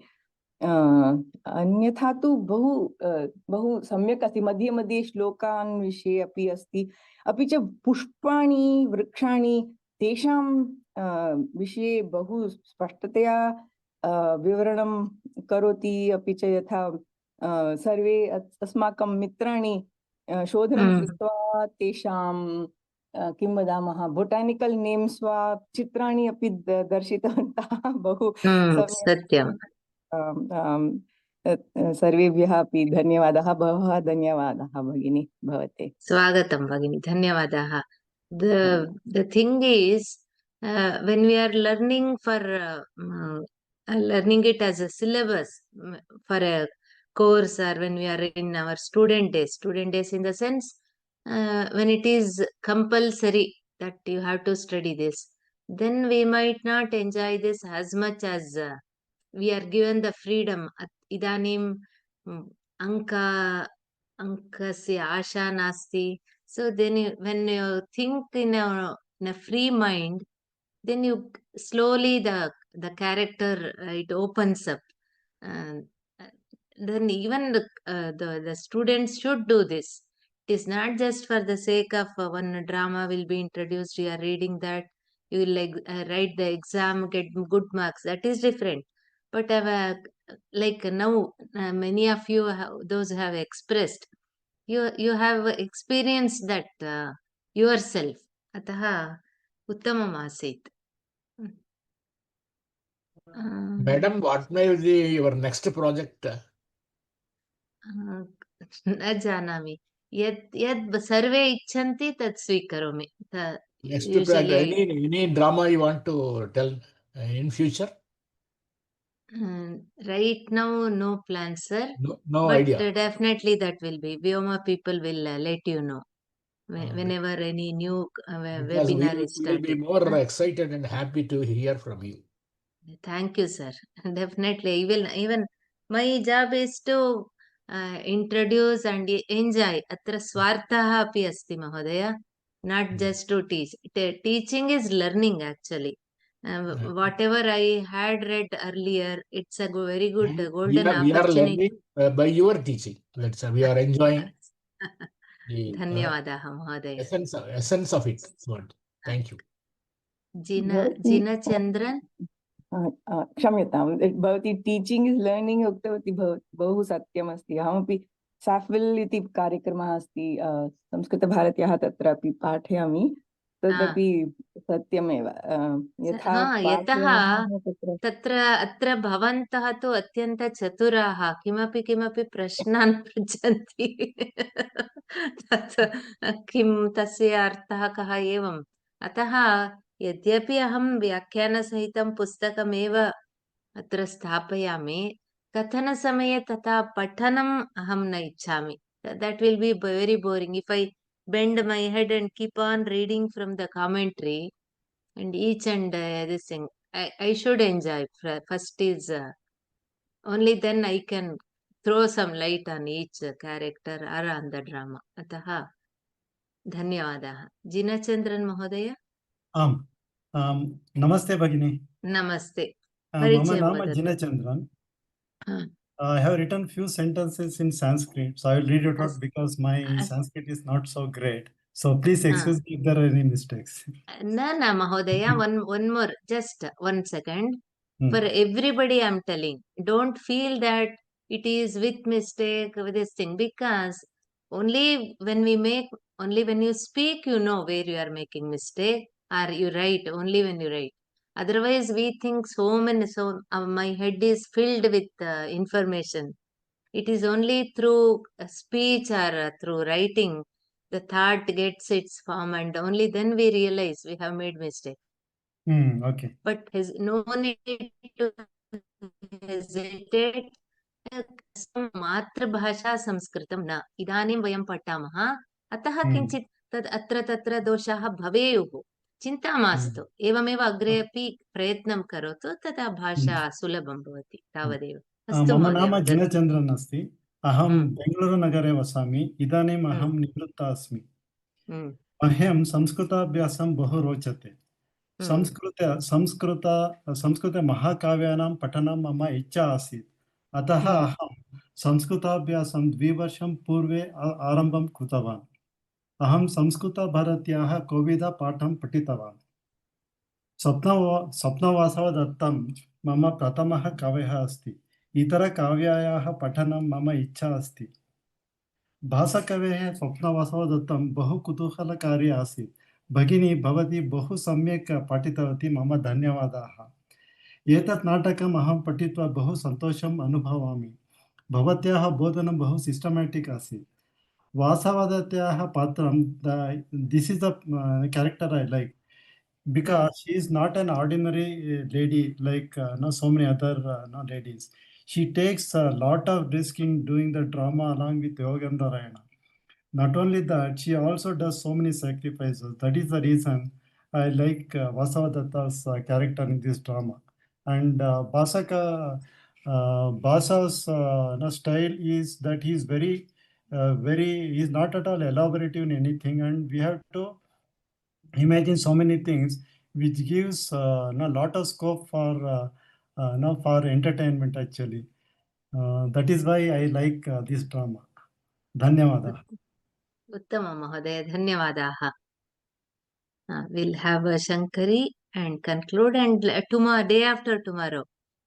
अन्यथा तु बहु सम्यक् अस्ति. मध्ये मध्ये श्लोकान् विषये अपि अस्ति. अपि च पुष्पाणि, वृक्षाणि, तेषां विषये बहु स्पष्टतया विवरणं करोति. अपि च यथा सर्वे अस्माकं मित्राणि शोधनं कृत्वा तेषां किं वदामः, बोटानिकल् नेम्स् वा चित्राणि अपि दर्शितवन्तः. बहु सत्यम्. सर्वेभ्यः अपि धन्यवादः, बहवः धन्यवादः भगिनी भवते. स्वागतं भगिनी, धन्यवादाः. The thing is, when we are learning for learning it as a syllabus for a course, or when we are in our student days in the sense, when it is compulsory that you have to study this, then we might not enjoy this as much as we are given the freedom. Idanim ankasya asha nasti. So then when you think in a free mind, then you slowly the character it opens up. Then even the students should do this. It is not just for the sake of one drama will be introduced, you are reading that, you will write the exam, get good marks. That is different. But like now, many of you those have expressed, you have experienced that yourself. Atah uttamam asit. Madam, what may be your next project? न जानामि, यद् सर्वे इच्छन्ति तत् स्वीकरोमि. Next project, any drama you want to tell in future? Right now, no plans, sir. No but idea. Definitely that will be. Vyoma people will let you know whenever any new webinar is started. We will be more excited and happy to hear from you. Thank you, sir. Definitely. Even my job is to introduce and enjoy. Atra swarthaha api asti, Mahodaya. Not just to teach. Teaching is learning, actually. Whatever I had read earlier, it's a very good golden opportunity. We are learning by your teaching. We are enjoying the Dhanyavadaha, Mahodaya. essence of it. Thank you. Jina Chandran. क्षम्यतां, भवती teaching is learning उक्तवती, बहु सत्यमस्ति. अहमपि साफिल् इति कार्यक्रमः अस्ति संस्कृतभारत्याः, तत्रापि पाठयामि. तदपि सत्यमेव. यतः तत्र अत्र भवन्तः तु अत्यन्त चतुराः, किमपि प्रश्नान् पृच्छन्ति. तत् किं तस्य अर्थः कः एवम्. अतः यद्यपि अहं व्याख्यानसहितं पुस्तकमेव अत्र स्थापयामि, कथनसमये तथा पठनम् अहं न इच्छामि. That will be very boring if I bend my head and keep on reading from the commentary and each and this thing. I should enjoy. First is only then I can throw some light on each character or on the drama. Ataha धन्यवादाः. जिनचन्द्रन् महोदय. नमस्ते भगिनी. नमस्ते. मम नाम जिनचन्द्रन्. I have written few sentences in Sanskrit, so I will read it out because my Sanskrit is not so great. So please excuse me if there are any mistakes. No, Mahodaya, one more, just 1 second. For everybody I'm telling, don't feel that it is with mistake with this thing, because only when you speak, you know where you are making mistake, or you write only when you write. Otherwise, we think my head is filled with information. It is only through speech or through writing the thought gets its form, and only then we realize we have made mistake. Okay. But no need to hesitate. मातृभाषा संस्कृतं न. इदानीं वयं पठामः, अतः किञ्चित् तद् अत्र तत्र दोषाः भवेयुः. चिन्ता मास्तु. एवमेव अग्रे अपि प्रयत्नं करोतु, तदा भाषा सुलभं भवति. तावदेव. मम नाम जिनचन्द्रन् अस्ति. अहं बेङ्गलूरुनगरे वसामि. इदानीम् अहं निवृत्ता अस्मि. मह्यं संस्कृताभ्यासं बहु रोचते. संस्कृत महाकाव्यानां पठनं मम इच्छा आसीत्. अतः अहं संस्कृताभ्यासं 2 वर्षं पूर्वे आरम्भं कृतवान्. अहं संस्कृतभारत्याः कोविदपाठं पठितवान्. स्वप्नवासवदत्तं मम प्रथमः कवयः अस्ति. इतरकाव्यायाः पठनं मम इच्छा अस्ति. भाषाकवेः स्वप्नवासवदत्तं बहु कुतूहलकारी आसीत्. भगिनी, भवती बहु सम्यक् पठितवती. मम धन्यवादाः. एतत् नाटकम् अहं पठित्वा बहु सन्तोषम् अनुभवामि. भवत्याः बोधनं बहु सिस्टमेटिक् आसीत् वासवदत्याः पात्रं this is the character I like because she is not an ordinary lady like so many other ladies. She takes a lot of risk in doing the drama along with Yogendra Rayana. Not only that, she also does so many sacrifices. That is the reason I like Vasavadatta's character in this drama. And Basa's style is that he is he is not at all elaborative in anything, and we have to imagine so many things, which gives a lot of scope for entertainment actually. That is why I like this drama. Dhanyawada. उत्तमं महोदय, धन्यवादाः. We'll have Shankari and conclude, and tomorrow, day after tomorrow,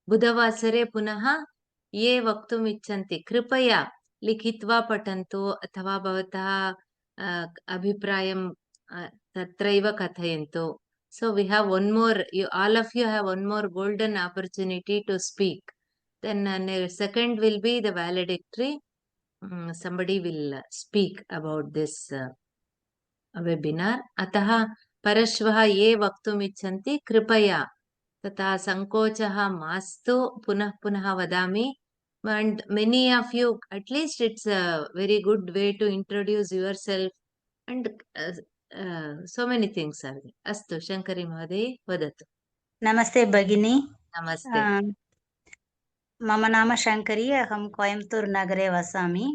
बुधवासरे पुनः ये वक्तुम् इच्छन्ति कृपया लिखित्वा पठन्तु अथवा भवतः अभिप्रायं तत्रैव कथयन्तु. So we have one more, all of you have one more golden opportunity to speak. Then second will be the valedictory. Somebody will speak about this webinar. अतः परश्वः ये वक्तुम् इच्छन्ति कृपया तथा संकोचः मास्तु. पुनः पुनः वदामि. And many of you, at least it's a very good way to introduce yourself and so many things are there. अस्तु, शङ्करी महोदय वदतु. नमस्ते भगिनी. नमस्ते. मम नाम शङ्करी, अहं कोयम्बतूर् नगरे वसामि.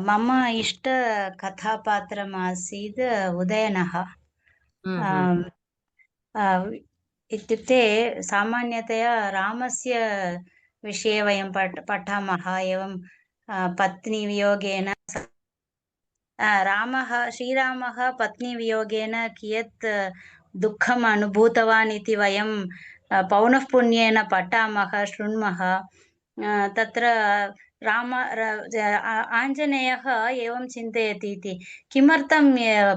मम इष्ट कथापात्रम् आसीत् उदयनः. इत्युक्ते सामान्यतया रामस्य विषये वयं पठामः. एवं पत्नीवियोगेन श्रीरामः पत्नीवियोगेन कियत् दुःखम् अनुभूतवान् इति वयं पौनःपुन्येन पठामः, शृण्मः. तत्र आञ्जनेयः एवं चिन्तयति इति, किमर्थं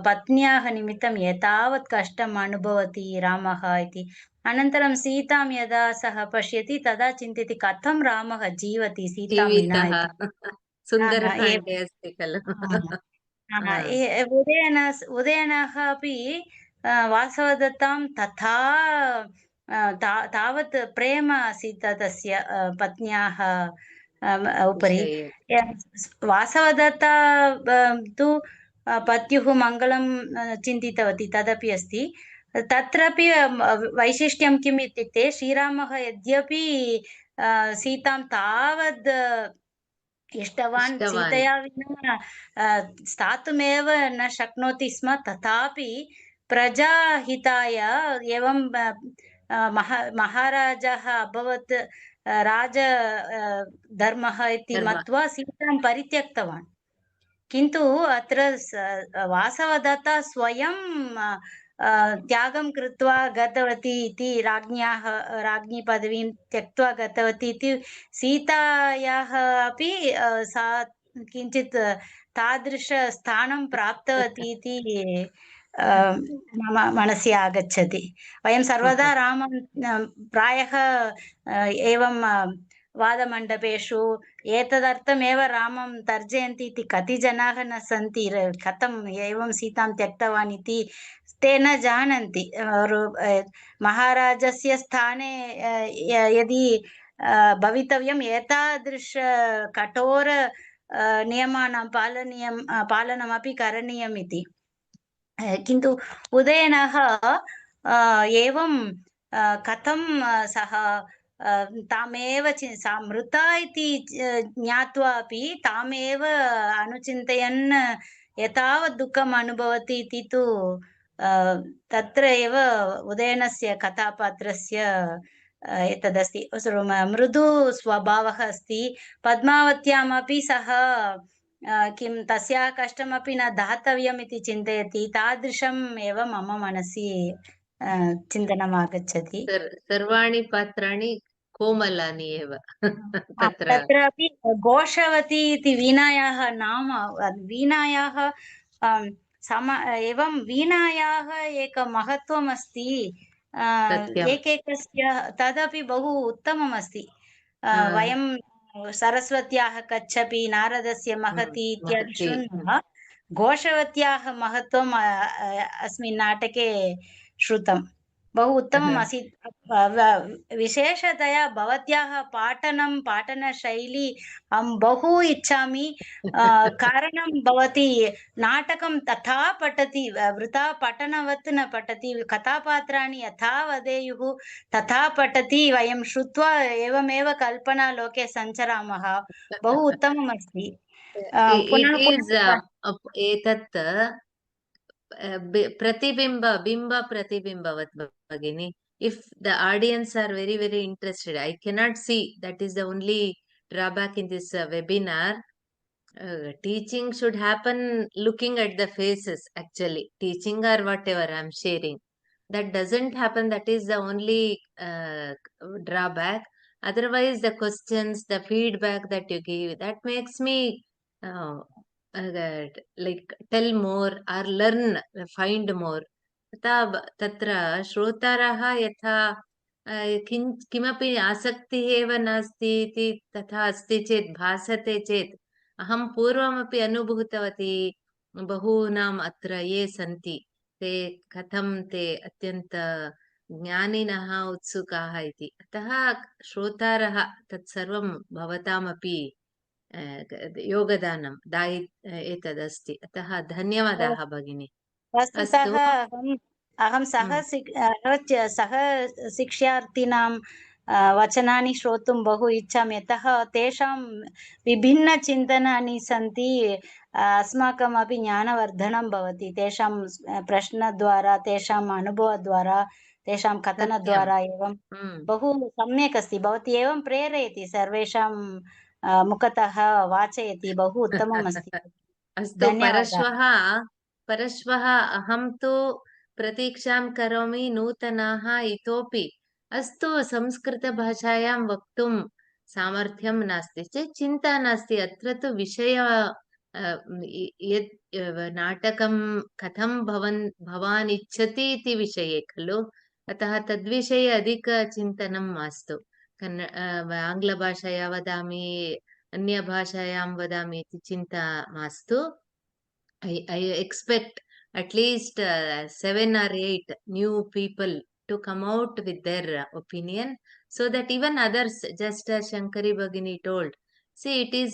पत्न्याः निमित्तं एतावत् कष्टम् अनुभवति रामः इति. अनन्तरं सीतां यदा सः पश्यति तदा चिन्तयति कथं रामः जीवति सीतां विना इति. सुन्दरकाण्डे अस्ति खलु. उदयनः अपि वासवदत्तां तथा तावत् प्रेम आसीत् तस्य पत्न्याः उपरि. वासवदत्ता तु पत्युः मङ्गलं चिन्तितवती, तदपि अस्ति. तत्रापि वैशिष्ट्यं किम् इत्युक्ते श्रीरामः यद्यपि सीतां तावद् इष्टवान्, सीतया विना स्थातुमेव न शक्नोति स्म, तथापि प्रजाहिताय एवं महाराजः अभवत्, राजधर्मः इति मत्वा सीतां परित्यक्तवान्. किन्तु अत्र वासवदत्ता स्वयं त्यागं कृत्वा गतवती इति, राज्ञी पदवीं त्यक्त्वा गतवती इति. सीतायाः अपि सा किञ्चित् तादृशस्थानं प्राप्तवती इति मम मनसि आगच्छति. वयं सर्वदा रामं प्रायः एवं वादमण्डपेषु एतदर्थमेव रामं तर्जयन्ति इति कति जनाः न सन्ति. कथम् एवं सीतां त्यक्तवान् इति ते न जानन्ति. महाराजस्य स्थाने यदि भवितव्यम्, एतादृश कठोर नियमानां पालनमपि करणीयम् इति. किन्तु उदयनः एवं कथं सः तामेव सा मृता इति ज्ञात्वा अपि तामेव अनुचिन्तयन् एतावत् दुःखम् अनुभवति इति तु तत्र एव उदयनस्य कथापात्रस्य एतदस्ति. मृदु स्वभावः अस्ति. पद्मावत्यामपि सः किं तस्याः कष्टमपि न दातव्यम् इति चिन्तयति. तादृशम् एव मम मनसि चिन्तनम् आगच्छति. सर्वाणि पात्राणि कोमलानि एव. तत्रापि घोषवती इति वीणायाः नाम, वीणायाः एवं वीणायाः एक महत्त्वम् अस्ति. एकैकस्य तदपि बहु उत्तमम् अस्ति. वयं सरस्वत्याः कच्छपि, नारदस्य महती इत्यादि महती शृण्मः। घोषवत्याः महत्त्वम् अस्मिन् नाटके श्रुतं। बहु उत्तमम् आसीत्। विशेषतया भवत्याः पाठनशैली अहं बहु इच्छामि। कारणं भवती नाटकं तथा पठति, वृथा पठनवत् न पठति। कथापात्राणि यथा वदेयुः तथा पठति। वयं श्रुत्वा एवमेव कल्पनालोके सञ्चरामः। बहु उत्तमम् अस्ति। It पुनः is पुनः एतत् बिम्ब प्रतिबिम्बवत् भगिनि. If the audience are very, very interested, I cannot see. That is the only drawback in this webinar. Teaching should happen looking at the faces, actually. Teaching or whatever I'm sharing. That doesn't happen. That is the only drawback. Otherwise, the questions, the feedback that you give, that makes me like tell more or learn, find more. तत्र श्रोतारः यथा किमपि आसक्तिः एव नास्ति इति तथा अस्ति चेत्, भासते चेत्, अहं पूर्वमपि अनुभूतवती बहूनाम् अत्र ये सन्ति ते कथं ते अत्यन्त ज्ञानिनः उत्सुकाः इति. अतः श्रोतारः तत्सर्वं भवतामपि योगदानं एतदस्ति. अतः धन्यवादाः भगिनी. वस्तुतः अहं सह शिक्षार्थिनां वचनानि श्रोतुं बहु इच्छामि। यतः तेषां विभिन्नचिन्तनानि सन्ति। अस्माकमपि ज्ञानवर्धनं भवति तेषां प्रश्नद्वारा, तेषाम् अनुभवद्वारा, तेषां कथनद्वारा। एवं बहु सम्यक् अस्ति। भवती एवं प्रेरयति, सर्वेषां मुखतः वाचयति। बहु उत्तमम् अस्ति। अस्तु, परश्वः अहं तु प्रतीक्षां करोमि नूतनाः इतोपि. अस्तु, संस्कृतभाषायां वक्तुं सामर्थ्यं नास्ति चेत् चिन्ता नास्ति. अत्र तु विषय यत् नाटकं कथं भवान् इच्छति इति विषये खलु. अतः तद्विषये अधिकचिन्तनं मास्तु. आङ्ग्लभाषया वदामि, अन्यभाषायां वदामि इति चिन्ता मास्तु. I expect at least 7 or 8 new people to come out with their opinion, so that even others, just as Shankari Bhagini told, see, it is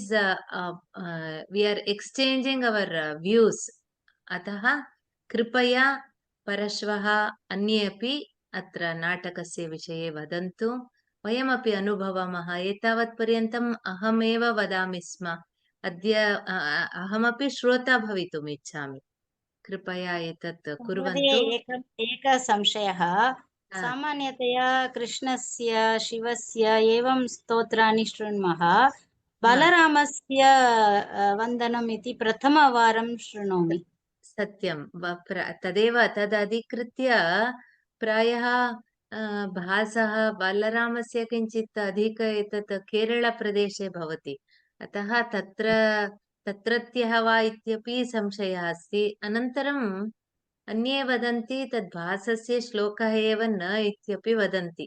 we are exchanging our views. Ataha kripaya parashvaha अन्येपि अत्र नाटकस्य विषये वदन्तु. वयमपि अनुभवामः. एतावत् पर्यन्तम् अहमेव वदामि स्म. अद्य अहमपि श्रोता भवितुम् इच्छामि. कृपया एतत् कुर्वन्तु. एकः संशयः। सामान्यतया कृष्णस्य, शिवस्य एवं स्तोत्राणि शृण्मः। बलरामस्य वन्दनम् इति प्रथमवारं शृणोमि। सत्यं, तदेव तदधिकृत्य प्रायः भासः बलरामस्य किञ्चित् अधिक एतत् केरळप्रदेशे भवति. अतः तत्रत्यः वा इत्यपि संशयः अस्ति. अनन्तरम् अन्ये वदन्ति तद् भासस्य श्लोकः एव न इत्यपि वदन्ति.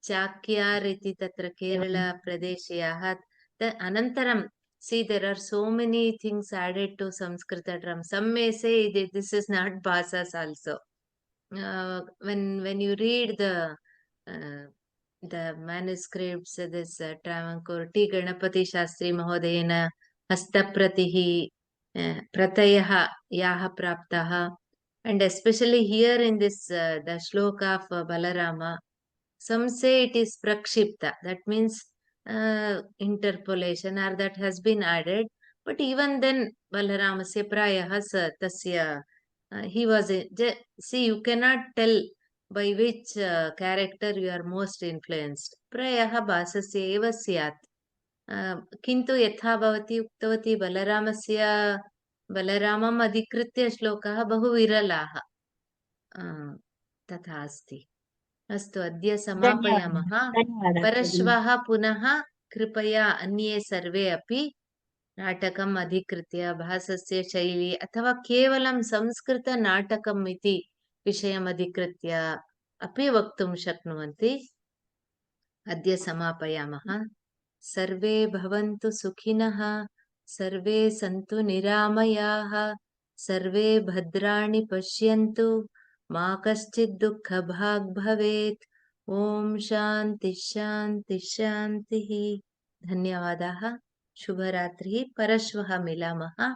चाक्यार् इति तत्र केरळप्रदेशीयाः. अनन्तरं see, there are so many things added to Sanskrit drum. Some may say this is not Bhasas also. When you read the manuscripts, this Travancore T. Ganapati Shastri Mahodayena Hastapratihi Pratayah Yaha Praptaha, and especially here in this the shloka of Balarama, some say it is Prakshipta. That means interpolation, or that has been added. But even then, Balaramasya Prayah Tasya, he was see, you cannot tell by which character you are most influenced. Prayah Bhasasya eva syat. Kintu yatha bhavati uktavati Balaramam adhikritya shlokaः बहु विरलाः. तथा अस्ति. अस्तु, अद्य समापयामः. परश्वः पुनः कृपया अन्ये सर्वे अपि नाटकम् अधिकृत्य भासस्य शैली अथवा केवलं संस्कृतनाटकम् इति विषयम् अधिकृत्य अपि वक्तुं शक्नुवन्ति. अद्य समापयामः. सर्वे भवन्तु सुखिनः, सर्वे सन्तु निरामयाः, सर्वे भद्राणि पश्यन्तु, मा कश्चित् दुःखभाग् भवेत्। ॐ शान्ति शान्ति शान्तिः। धन्यवादाः। शुभरात्रिः। परश्वः मिलामः।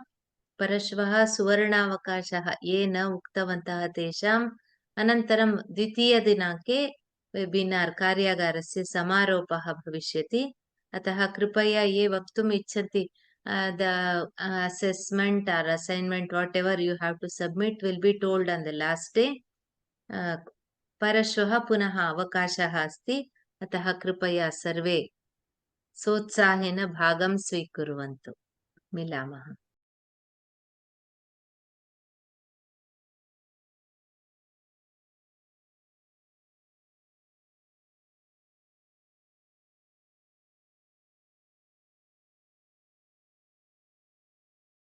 परश्वः सुवर्णावकाशः ये न उक्तवन्तः तेषाम् अनन्तरं द्वितीयदिनाङ्के वेबिनार् कार्यागारस्य समारोपः भविष्यति। अतः कृपया ये वक्तुम् इच्छन्ति the assessment or assignment whatever you have to submit will be told on the last day. परश्वः पुनः अवकाशः अस्ति, अतः कृपया सर्वे सोत्साहेन भागं स्वीकुर्वन्तु। मिलामः।